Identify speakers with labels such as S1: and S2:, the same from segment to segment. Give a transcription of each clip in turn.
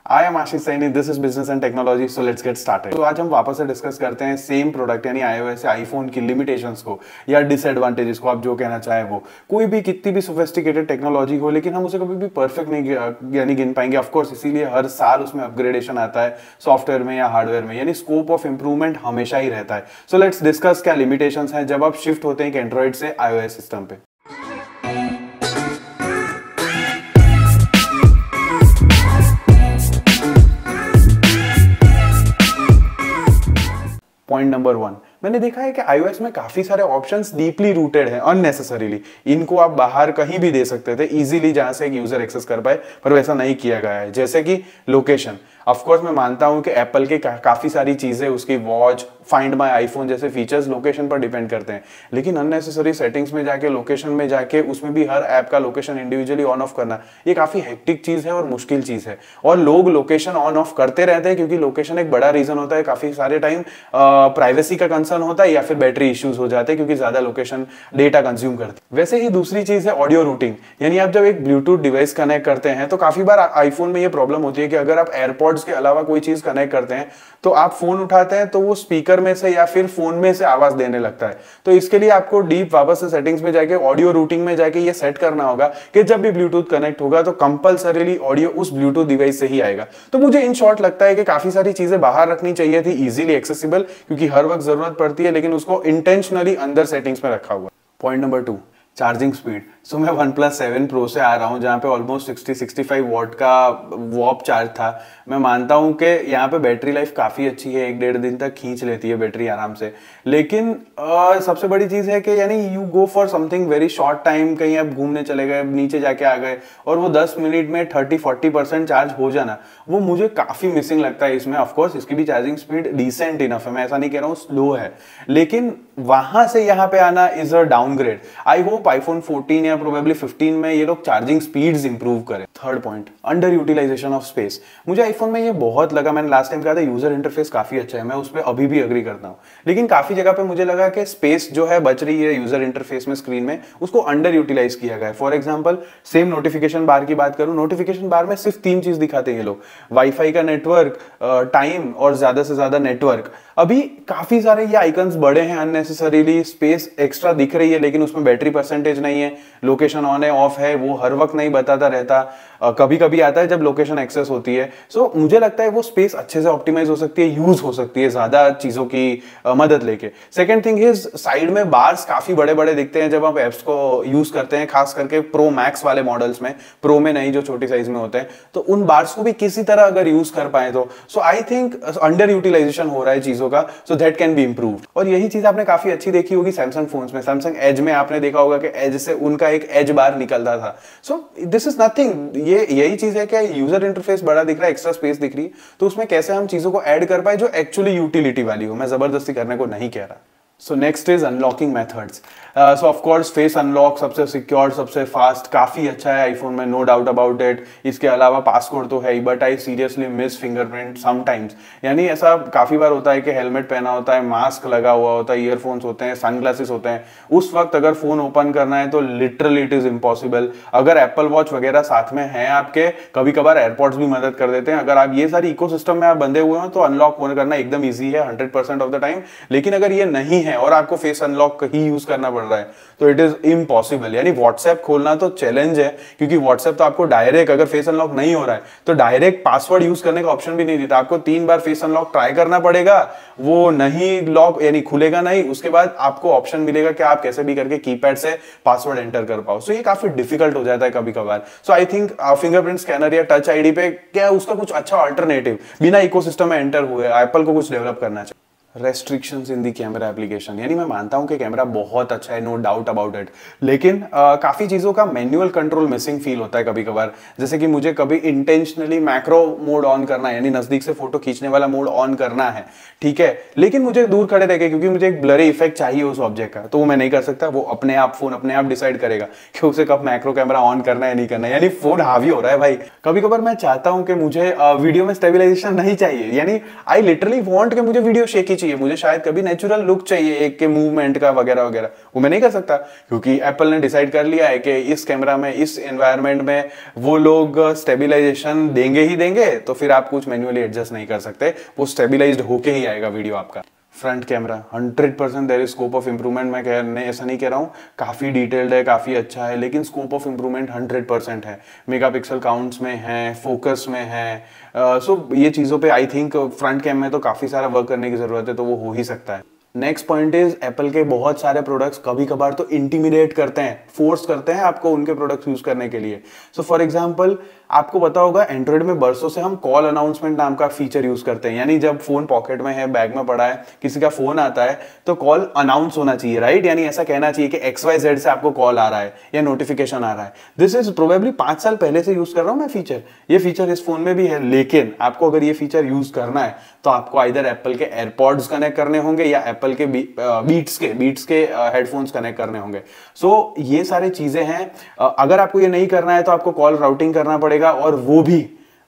S1: I am Ashish Saini, this is business and technology, so let's get started. तो आज हम वापस से डिस्कस करते हैं सेम प्रोडक्ट यानी iOS या आईफोन की लिमिटेशंस को या डिसएडवांटेजेस को, आप जो कहना चाहे वो। कोई भी कितनी भी सोफिस्टिकेटेड टेक्नोलॉजी हो, लेकिन हम उसे कभी भी परफेक्ट नहीं यानी गिन पाएंगे। ऑफकोर्स इसीलिए हर साल उसमें अपग्रेडेशन आता है सॉफ्टवेयर में या हार्डवेयर में, यानी स्कोप ऑफ इंप्रूवमेंट हमेशा ही रहता है। सो लेट्स डिस्कस क्या लिमिटेशंस हैं जब आप शिफ्ट होते हैं एंड्रॉइड से iOS सिस्टम पे। पॉइंट नंबर 1, मैंने देखा है कि iOS में काफी सारे ऑप्शंस डीपली रूटेड हैं अननेसेसरीली। इनको आप बाहर कहीं भी दे सकते थे इजीली, जहां से एक यूजर एक्सेस कर पाए, पर वैसा नहीं किया गया है। जैसे कि लोकेशन, ऑफ कोर्स मैं मानता हूं कि एप्पल के काफी सारी चीजें, उसकी वॉच, फाइंड माय आईफोन जैसे फीचर्स लोकेशन पर डिपेंड करते हैं, लेकिन अननेसेसरी सेटिंग्स में जाके, लोकेशन में जाके, उसमें भी हर ऐप का लोकेशन इंडिविजुअली ऑन ऑफ करना, ये काफी हेक्टिक चीज है और मुश्किल चीज है। और लोग लोकेशन ऑन ऑफ करते रहते हैं क्योंकि लोकेशन एक बड़ा रीजन होता है। काफी सारे टाइम प्राइवेसी का कंसर्न होता है या फिर बैटरी इश्यूज हो जाते हैं क्योंकि ज्यादा लोकेशन डेटा कंज्यूम करती है। वैसे ही दूसरी चीज है ऑडियो रूटिंग, यानी आप जब एक ब्लूटूथ डिवाइस कनेक्ट करते हैं तो काफी बार आईफोन में ये प्रॉब्लम होती है कि अगर आप एयरपॉड्स के अलावा कोई चीज कनेक्ट करते हैं तो आप फोन उठाते हैं तो वो स्पीकर में से या फिर फोन में से आवाज देने लगता है। तो इसके लिए आपको डीप वापस से सेटिंग्स में जाके ऑडियो रूटिंग में जाके ये सेट करना होगा कि जब भी ब्लूटूथ कनेक्ट होगा तो कंपलसरीली ऑडियो उस ब्लूटूथ डिवाइस से ही आएगा। तो मुझे इन शॉर्ट लगता है कि काफी सारी चीजें बाहर रखनी चाहिए थी, इजीली एक्सेसिबल, क्योंकि हर वक्त जरूरत पड़ती है, लेकिन उसको इंटेंशनली अंदर सेटिंग्स में रखा हुआ। Point number 2, charging speed. So मैं OnePlus 7 Pro से आ रहा हूँ जहाँ पे ऑलमोस्ट 60-65 वॉट का वॉप चार्ज था। मैं मानता हूँ कि यहाँ पे बैटरी लाइफ काफ़ी अच्छी है, 1-1.5 दिन तक खींच लेती है बैटरी आराम से। लेकिन सबसे बड़ी चीज़ है कि यानी you go for something very short time, कहीं आप घूमने चले गए, नीचे जाके आ गए, और वो 10 मिनट में 30-40% चार्ज हो जाना, वो मुझे काफ़ी मिसिंग लगता है इसमें। ऑफकोर्स इसकी भी चार्जिंग स्पीड डिसेंट इनफ है, मैं ऐसा नहीं कह रहा हूँ स्लो है, लेकिन वहां से यहाँ पे आना is a downgrade. I hope iPhone 14 या प्रोबेबली 15 में ये लोग चार्जिंग स्पीड्स इंप्रूव करें। Third point, under utilization of space. मुझे आईफोन में ये बहुत लगा, मैंने लास्ट टाइम कहा था यूजर इंटरफेस काफी अच्छा है, मैं उस पर अभी भी अग्री करता हूँ, लेकिन काफी जगह पे मुझे लगा कि स्पेस जो है बच रही है यूजर इंटरफेस में, स्क्रीन में, उसको अंडर यूटिलाइज किया गया है। फॉर एग्जाम्पल सेम नोटिफिकेशन बार की बात करूं, नोटिफिकेशन बार में सिर्फ 3 चीज दिखाते हैं ये लोग, वाईफाई का नेटवर्क, टाइम और ज्यादा से ज्यादा नेटवर्क। अभी काफी सारे ये आइकन्स बड़े हैं अननेसेसरीली, स्पेस एक्स्ट्रा दिख रही है लेकिन उसमें बैटरी परसेंटेज नहीं है, लोकेशन ऑन है ऑफ है वो हर वक्त नहीं बताता रहता, कभी कभी आता है जब लोकेशन एक्सेस होती है। सो मुझे लगता है वो स्पेस अच्छे से ऑप्टिमाइज हो सकती है, यूज हो सकती है ज्यादा चीजों की मदद लेके। सेकंड थिंग इज साइड में बार्स काफी बड़े बड़े दिखते हैं जब आप एप्स को यूज करते हैं, खास करके प्रो मैक्स वाले मॉडल्स में, प्रो में नहीं जो छोटी साइज में होते हैं। तो उन बार्स को भी किसी तरह अगर यूज कर पाए तो सो आई थिंक अंडर यूटिलाइजेशन हो रहा है चीजों का, so that can be improved. और यही चीज आपने काफी अच्छी देखी होगी सैमसंग फोन्स में, सैमसंग एज में आपने देखा होगा कि एज से उनका एक एज बार निकलता था। सो दिस इज नथिंग, ये यही चीज है कि यूजर इंटरफेस बड़ा दिख रहा है, एक्स्ट्रा स्पेस दिख रही है, तो उसमें कैसे हम चीजों को ऐड कर पाए जो एक्चुअली यूटिलिटी वाली हो। मैं जबरदस्ती करने को नहीं कह रहा। So next is unlocking methods. So of course face unlock सबसे सिक्योर, सबसे फास्ट, काफी अच्छा है आईफोन में, नो डाउट अबाउट इट। इसके अलावा पासकोड तो है ही, but I seriously miss fingerprint sometimes. यानी ऐसा काफी बार होता है कि हेलमेट पहना होता है, मास्क लगा हुआ होता है, ईयरफोन्स होते हैं, सनग्लासेस होते हैं, उस वक्त अगर फोन ओपन करना है तो लिटरली इट इज इम्पॉसिबल। अगर एप्पल वॉच वगैरह साथ में है आपके, कभी कभार एयरपॉड्स भी मदद कर देते हैं। अगर आप ये सारी इकोसिस्टम में आप बंधे हुए हो तो अनलॉक करना एकदम ईजी है 100% ऑफ द टाइम। लेकिन अगर ये नहीं है और आपको फेस अनलॉक ही यूज करना पड़ रहा है तो इट इज इम्पॉसिबल। यानी व्हाट्सएप खोलना तो चैलेंज है, क्योंकि व्हाट्सएप तो आपको डायरेक्ट, अगर फेस अनलॉक नहीं हो रहा है तो डायरेक्ट पासवर्ड यूज करने का ऑप्शन भी नहीं देता, आपको 3 बार फेस अनलॉक ट्राई करना पड़ेगा, वो नहीं लॉक यानी खुलेगा नहीं, उसके बाद आपको ऑप्शन मिलेगा कि आप कैसे भी करके कीपैड से पासवर्ड एंटर कर पाओ। सो ये काफी डिफिकल्ट हो जाता है कभी कभार। सो आई थिंक फिंगरप्रिंट स्कैनर या टच आईडी पे क्या उसका कुछ अच्छा अल्टरनेटिव बिना इकोसिस्टम में एंटर हुए एप्पल को कुछ डेवलप करना चाहिए। रेस्ट्रिक्शंस इन दी कैमरा एप्लीकेशन, यानी मैं मानता हूं कि कैमरा बहुत अच्छा है, नो डाउट अबाउट इट, लेकिन काफी चीजों का मैनुअल कंट्रोल मिसिंग फील होता है कभी कभार। जैसे कि मुझे कभी इंटेंशनली मैक्रो मोड ऑन करना है, यानी नजदीक से फोटो खींचने वाला मोड ऑन करना है, ठीक है, लेकिन मुझे दूर खड़े रह के, क्योंकि मुझे एक ब्लरी इफेक्ट चाहिए उस ऑब्जेक्ट का, तो वो मैं नहीं कर सकता। वो अपने आप फोन अपने आप डिसाइड करेगा कि उसे कब मैक्रो कैमरा ऑन करना है नहीं करना है, यानी फोन हावी हो रहा है भाई। कभी कभार मैं चाहता हूं कि मुझे वीडियो में स्टेबिलाईजेशन नहीं चाहिए, यानी आई लिटरली वांट कि मुझे वीडियो शेकी चाहिए, मुझे शायद कभी नेचुरल लुक चाहिए एक के मूवमेंट का वगैरह वगैरह, वो मैं नहीं कर सकता क्योंकि एप्पल ने डिसाइड कर लिया है कि इस कैमरा में, इस एनवायरनमेंट में वो लोग स्टेबिलाईजेशन देंगे ही देंगे, तो फिर आप कुछ मैन्युअली एडजस्ट नहीं कर सकते, वो स्टेबिलाइज्ड होके ही आएगा वीडियो आपका। Front camera 100% there is scope of improvement, मैं ऐसा नहीं कह रहा हूँ, काफ़ी डिटेल्ड है, काफ़ी अच्छा है, लेकिन स्कोप ऑफ इंप्रूवमेंट 100% है। मेगापिक्सल काउंट्स में है, फोकस में है, सो ये चीज़ों पे आई थिंक फ्रंट कैम में तो काफ़ी सारा वर्क करने की ज़रूरत है, तो वो हो ही सकता है। नेक्स्ट पॉइंट इज एप्पल के बहुत सारे प्रोडक्ट्स कभी कभार तो इंटिमिडेट करते हैं, फोर्स करते हैं आपको उनके प्रोडक्ट्स यूज करने के लिए। सो फॉर एग्जांपल आपको पता होगा एंड्रॉइड में बरसों से हम कॉल अनाउंसमेंट नाम का फीचर यूज करते हैं, यानी जब फोन पॉकेट में है, बैग में पड़ा है, किसी का फोन आता है तो कॉल अनाउंस होना चाहिए, राइट? यानी ऐसा कहना चाहिए कि XYZ से आपको कॉल आ रहा है या नोटिफिकेशन आ रहा है। दिस इज प्रोबेबली 5 साल पहले से यूज कर रहा हूं मैं फीचर, ये फीचर इस फोन में भी है, लेकिन आपको अगर ये फीचर यूज करना है तो आपको आइदर एप्पल के एयरपॉड्स कनेक्ट करने होंगे या एप्पल के बीट्स के हेडफोन्स कनेक्ट करने होंगे। सो ये सारी चीजें हैं, अगर आपको ये नहीं करना है तो आपको कॉल राउटिंग करना पड़ेगा, और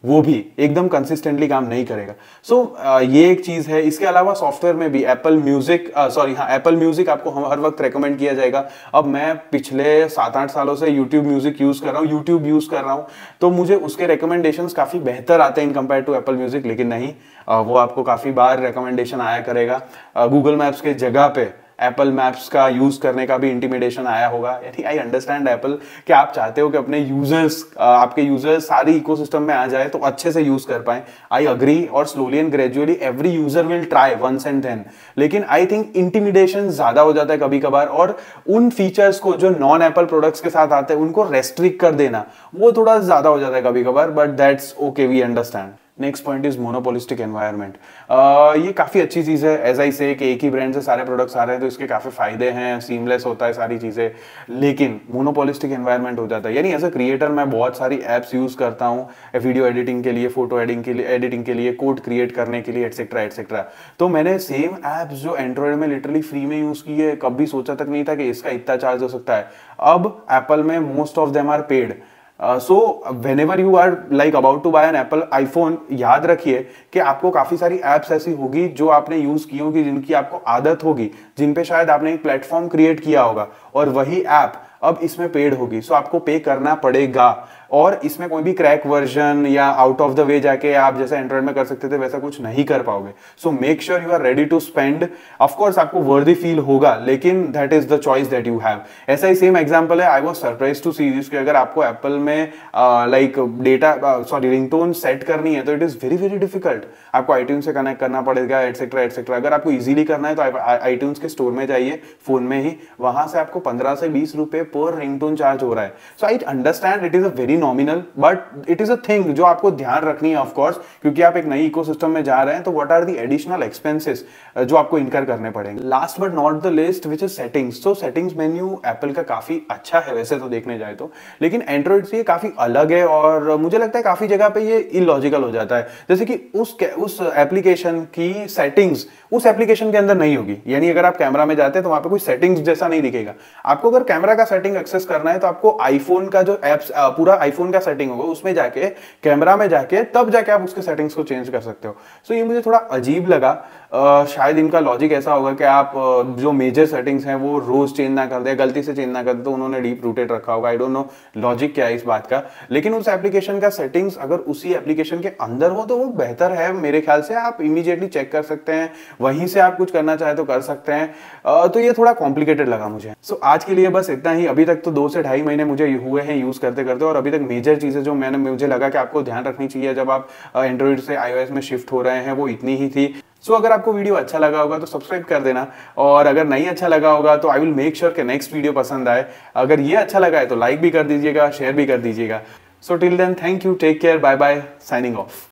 S1: वो भी एकदम कंसिस्टेंटली काम नहीं करेगा। सो ये एक चीज है। इसके अलावा सॉफ्टवेयर में भी एप्पल म्यूजिक आपको हर वक्त रेकमेंड किया जाएगा। अब मैं पिछले 7-8 सालों से यूट्यूब म्यूजिक यूज कर रहा हूँ, तो मुझे उसके रिकमेंडेशंस काफी बेहतर आते हैं in compare to Apple Music, लेकिन नहीं, वो आपको काफी बार रिकमेंडेशन आया करेगा। गूगल मैप्स के जगह पे एप्पल मैप्स का यूज करने का भी इंटिमिडेशन आया होगा। यानी आई अंडरस्टैंड एप्पल कि आप चाहते हो कि अपने यूजर्स, आपके यूजर्स सारी इकोसिस्टम में आ जाए तो अच्छे से यूज कर पाए। आई अग्री, और slowly and gradually every user will try once and then, लेकिन आई थिंक इंटिमिडेशन ज्यादा हो जाता है कभी कभार, और उन फीचर्स को जो नॉन एप्पल प्रोडक्ट्स के साथ आते हैं उनको रेस्ट्रिक्ट कर देना वो थोड़ा ज्यादा हो जाता है कभी कभार, but that's okay, we understand. Next point is monopolistic environment. ये काफी अच्छी चीज है, एज आई से कि एक ही ब्रांड से सारे प्रोडक्ट्स आ रहे हैं तो इसके काफी फायदे हैं, सीमलेस होता है सारी चीजें, लेकिन मोनोपोलिस्टिक एनवायरनमेंट हो जाता है। यानी एज अ क्रिएटर मैं बहुत सारी एप्स यूज करता हूँ, वीडियो एडिटिंग के लिए, फोटो एडिटिंग के लिए, कोड क्रिएट करने के लिए, एटसेट्रा एटसेट्रा। तो मैंने सेम एप्स जो एंड्रॉइड में लिटरली फ्री में यूज की है, कभी सोचा तक नहीं था कि इसका इतना चार्ज हो सकता है। अब एप्पल में most of them are paid. So whenever you are like about to buy an Apple iPhone, याद रखिए कि आपको काफी सारी एप्स ऐसी होगी जो आपने यूज की होगी, जिनकी आपको आदत होगी, जिन पे शायद आपने एक प्लेटफॉर्म क्रिएट किया होगा, और वही ऐप अब इसमें पेड होगी। सो आपको पे करना पड़ेगा, और इसमें कोई भी क्रैक वर्जन या आउट ऑफ द वे जाके आप जैसे एंड्रॉइड में कर सकते थे वैसा कुछ नहीं कर पाओगे। So make sure you are ready to spend. Of course आपको वर्दी फील होगा, लेकिन that is the choice that you have. ऐसा ही सेम एग्जांपल है, I was surprised to see this कि अगर आपको एप्पल में रिंगटोन सेट करनी है तो it is very very difficult. आपको आईट्यून्स से कनेक्ट करना पड़ेगा, एटसेट्रा एटसेट्रा। अगर आपको इजीली करना है तो आईट्यून्स के स्टोर में जाइए, फोन में ही, वहां से आपको 15 से 20 रुपए पर रिंगटोन चार्ज हो रहा है। So I understand it is a very nominal, but it is a thing जो आपको ध्यान रखनी है, ऑफ कोर्स, क्योंकि आप एक नई इकोसिस्टम में जा रहे हैं। तो what are the additional expenses जो आपको इनकर करने पड़ेंगे। Last but not the list which is settings. तो सेटिंग्स मेन्यू एप्पल का काफी अच्छा है वैसे तो देखने जाए तो, लेकिन एंड्रॉइड से ये काफी अलग है, और मुझे लगता है काफी जगह पे ये इलॉजिकल हो जाता है। जैसे कि उस एप्लीकेशन की सेटिंग्स उस एप्लीकेशन के अंदर नहीं होगी। यानी अगर आप कैमरा में जाते हैं तो वहां पे कोई सेटिंग्स जैसा नहीं दिखेगा। आपको अगर कैमरा का सेटिंग एक्सेस करना है तो आपको आईफोन का जो एप्स, पूरा आईफोन का सेटिंग होगा, उसमें जाके कैमरा में जाके तब जाके आप उसके सेटिंग्स को चेंज कर सकते हो। सो ये मुझे थोड़ा अजीब लगा। शायद इनका लॉजिक ऐसा होगा कि आप जो मेजर सेटिंग्स हैं वो रोज चेंज ना कर दे, गलती से चेंज ना कर दे, तो उन्होंने डीप रूटेड रखा होगा। आई डोंट नो लॉजिक क्या है इस बात का, लेकिन उस एप्लीकेशन का सेटिंग्स अगर उसी एप्लीकेशन के अंदर हो तो वो बेहतर है मेरे ख्याल से। आप इमीडिएटली चेक कर सकते हैं, वहीं से आप कुछ करना चाहे तो कर सकते हैं। तो ये थोड़ा कॉम्प्लिकेटेड लगा मुझे। सो आज के लिए बस इतना ही। अभी तक तो 2 से ढाई महीने मुझे हुए हैं यूज करते करते, और अभी तक मेजर चीजें जो मुझे लगा कि आपको ध्यान रखनी चाहिए जब आप एंड्रॉइड से iOS में शिफ्ट हो रहे हैं, वो इतनी ही थी। सो अगर आपको वीडियो अच्छा लगा होगा तो सब्सक्राइब कर देना, और अगर नहीं अच्छा लगा होगा तो आई विल मेक श्योर कि नेक्स्ट वीडियो पसंद आए। अगर ये अच्छा लगा है तो लाइक भी कर दीजिएगा, शेयर भी कर दीजिएगा। So till then, thank you, take care, bye bye, signing of.